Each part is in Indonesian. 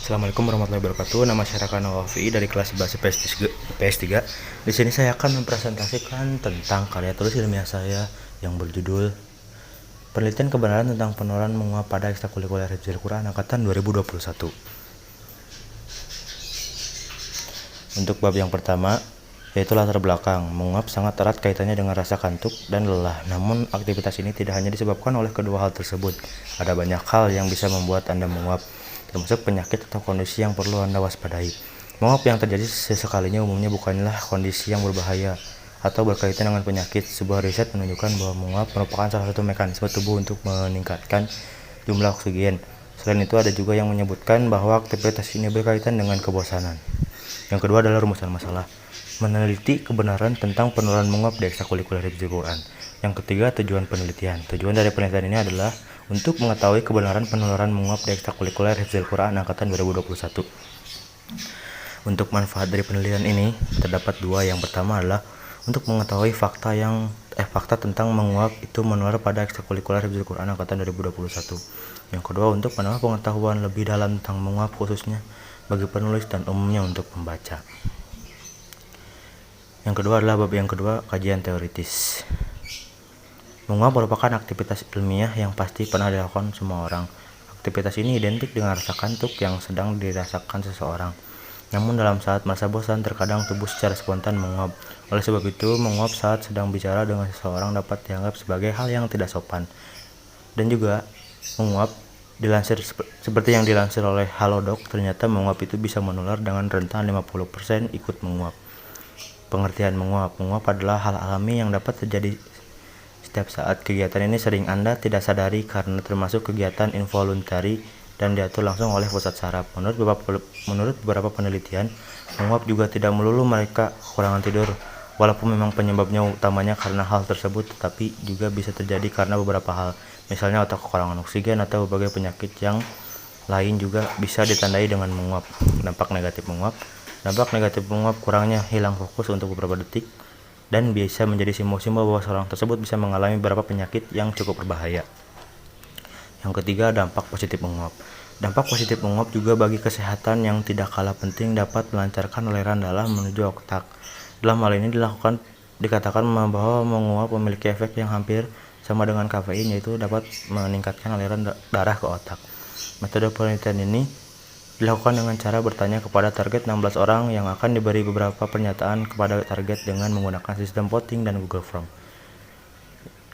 Assalamualaikum warahmatullahi wabarakatuh. Nama saya Raka Nawafi dari kelas bahasa PS3. Di sini saya akan mempresentasikan tentang karya tulis ilmiah saya yang berjudul Penelitian Kebenaran tentang Penularan Menguap pada Ekstrakurikuler Hifdzil Quran angkatan 2021. Untuk bab yang pertama, yaitu latar belakang. Menguap sangat erat kaitannya dengan rasa kantuk dan lelah. Namun, aktivitas ini tidak hanya disebabkan oleh kedua hal tersebut. Ada banyak hal yang bisa membuat Anda menguap, termasuk penyakit atau kondisi yang perlu Anda waspadai. Menguap yang terjadi sesekalinya umumnya bukanlah kondisi yang berbahaya atau berkaitan dengan penyakit. Sebuah riset menunjukkan bahwa menguap merupakan salah satu mekanisme tubuh untuk meningkatkan jumlah oksigen. Selain itu, ada juga yang menyebutkan bahwa aktivitas ini berkaitan dengan kebosanan. Yang kedua adalah rumusan masalah. Meneliti kebenaran tentang penularan menguap di ekstrakurikuler Hifdzil Quran. Yang ketiga, tujuan penelitian. Tujuan dari penelitian ini adalah untuk mengetahui kebenaran penularan menguap di ekstrakurikuler Hifdzil Quran angkatan 2021. Untuk manfaat dari penelitian ini terdapat dua. Yang pertama adalah untuk mengetahui fakta tentang menguap itu menular pada ekstrakurikuler Hifdzil Quran angkatan 2021. Yang kedua, untuk menambah pengetahuan lebih dalam tentang menguap khususnya bagi penulis dan umumnya untuk pembaca. Yang kedua adalah bab yang kedua, kajian teoritis. Menguap merupakan aktivitas ilmiah yang pasti pernah dilakukan semua orang. Aktivitas ini identik dengan rasa kantuk yang sedang dirasakan seseorang. Namun dalam saat merasa bosan, terkadang tubuh secara spontan menguap. Oleh sebab itu, menguap saat sedang bicara dengan seseorang dapat dianggap sebagai hal yang tidak sopan. Dan juga menguap seperti yang dilansir oleh Halodoc, ternyata menguap itu bisa menular dengan rentan 50% ikut menguap. Pengertian menguap. Menguap adalah hal alami yang dapat terjadi setiap saat. Kegiatan ini sering Anda tidak sadari karena termasuk kegiatan involuntari dan diatur langsung oleh pusat saraf. Menurut beberapa penelitian, menguap juga tidak melulu mereka kekurangan tidur. Walaupun memang penyebabnya utamanya karena hal tersebut, tetapi juga bisa terjadi karena beberapa hal. Misalnya otak kekurangan oksigen atau berbagai penyakit yang lain juga bisa ditandai dengan menguap. Dampak negatif menguap. Dampak negatif menguap kurangnya hilang fokus untuk beberapa detik dan bisa menjadi simbol-simbol bahwa seorang tersebut bisa mengalami beberapa penyakit yang cukup berbahaya. Yang ketiga, dampak positif menguap. Dampak positif menguap juga bagi kesehatan yang tidak kalah penting dapat melancarkan aliran darah menuju otak. Dalam hal ini dikatakan bahwa menguap memiliki efek yang hampir sama dengan kafein, yaitu dapat meningkatkan aliran darah ke otak. Metode penelitian ini dilakukan dengan cara bertanya kepada target 16 orang yang akan diberi beberapa pernyataan kepada target dengan menggunakan sistem voting dan Google Form.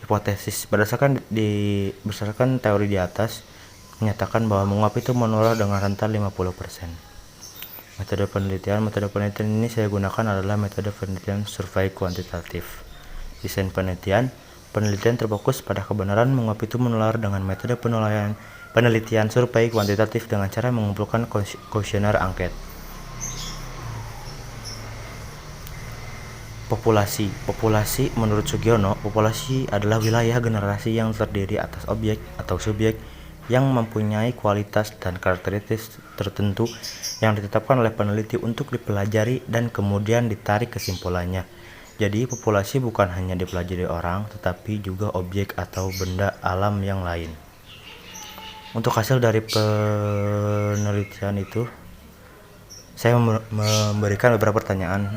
Hipotesis berdasarkan teori di atas menyatakan bahwa menguap itu menular dengan rentan 50%. Metode penelitian ini saya gunakan adalah metode penelitian survei kuantitatif. Desain penelitian terfokus pada kebenaran menguap itu menular dengan metode penelitian survei kuantitatif dengan cara mengumpulkan kuesioner angket. Populasi menurut Sugiono, populasi adalah wilayah generasi yang terdiri atas objek atau subjek yang mempunyai kualitas dan karakteristik tertentu yang ditetapkan oleh peneliti untuk dipelajari dan kemudian ditarik kesimpulannya. Jadi populasi bukan hanya dipelajari orang, tetapi juga objek atau benda alam yang lain. Untuk hasil dari penelitian itu, saya memberikan beberapa pertanyaan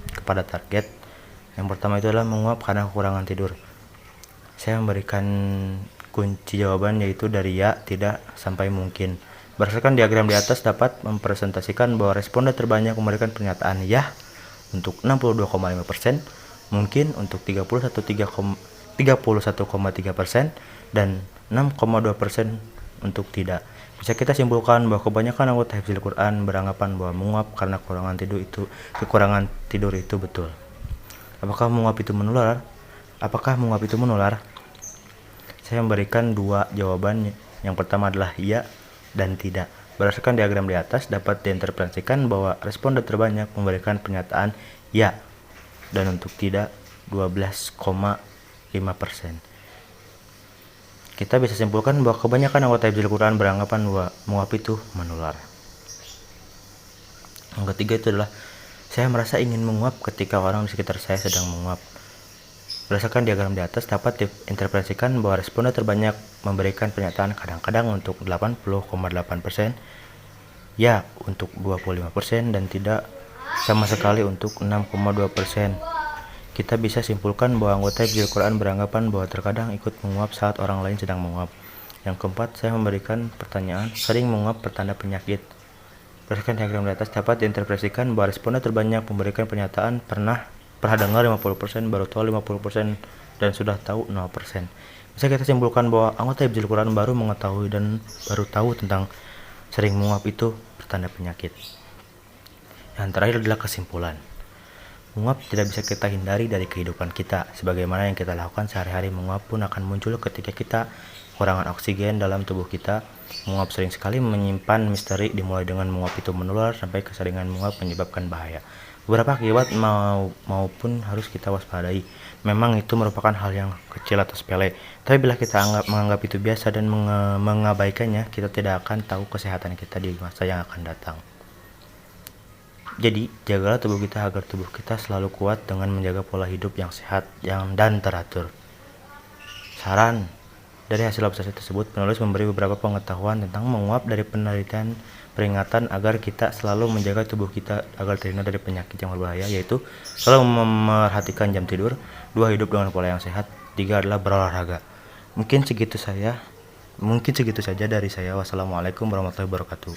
kepada target. Yang pertama itu adalah menguap karena kekurangan tidur. Saya memberikan kunci jawaban yaitu dari ya, tidak, sampai mungkin. Berdasarkan diagram di atas dapat mempresentasikan bahwa responden terbanyak memberikan pernyataan ya untuk 62,5%, mungkin untuk 31,3%, dan 6,2% untuk tidak. Bisa kita simpulkan bahwa kebanyakan anggota Hifdzil Quran beranggapan bahwa menguap karena kekurangan tidur itu betul. Apakah menguap itu menular? Saya memberikan dua jawaban. Yang pertama adalah iya dan tidak. Berdasarkan diagram di atas dapat diinterpretasikan bahwa responden terbanyak memberikan pernyataan ya dan untuk tidak 12,5%. Kita bisa simpulkan bahwa kebanyakan anggota Hifdzil Quran beranggapan bahwa menguap itu menular. Yang ketiga itu adalah saya merasa ingin menguap ketika orang di sekitar saya sedang menguap. Berdasarkan diagram di atas dapat diinterpretasikan bahwa responden terbanyak memberikan pernyataan kadang-kadang untuk 80,8%, ya untuk 25% dan tidak sama sekali untuk 6,2%. Kita bisa simpulkan bahwa anggota Hifdzil Quran beranggapan bahwa terkadang ikut menguap saat orang lain sedang menguap. Yang keempat, saya memberikan pertanyaan, sering menguap pertanda penyakit. Berdasarkan diagram di atas dapat diinterpretasikan bahwa responden terbanyak memberikan pernyataan pernah dengar 50%, baru tahu 50%, dan sudah tahu 0%. Bisa kita simpulkan bahwa anggota Hifdzil Quran baru mengetahui dan baru tahu tentang sering menguap itu pertanda penyakit. Yang terakhir adalah kesimpulan. Menguap tidak bisa kita hindari dari kehidupan kita. Sebagaimana yang kita lakukan sehari-hari, menguap pun akan muncul ketika kita kekurangan oksigen dalam tubuh kita. Menguap sering sekali menyimpan misteri, dimulai dengan menguap itu menular sampai keseringan menguap menyebabkan bahaya. Beberapa akibat maupun harus kita waspadai. Memang itu merupakan hal yang kecil atau sepele, tapi bila kita menganggap itu biasa dan mengabaikannya, kita tidak akan tahu kesehatan kita di masa yang akan datang. Jadi, jagalah tubuh kita agar tubuh kita selalu kuat dengan menjaga pola hidup yang sehat dan teratur. Saran dari hasil observasi tersebut, penulis memberi beberapa pengetahuan tentang menguap dari penelitian peringatan agar kita selalu menjaga tubuh kita agar terhindar dari penyakit yang berbahaya, yaitu selalu memperhatikan jam tidur, 2 hidup dengan pola yang sehat, 3 adalah berolahraga. Mungkin segitu saja dari saya. Wassalamualaikum warahmatullahi wabarakatuh.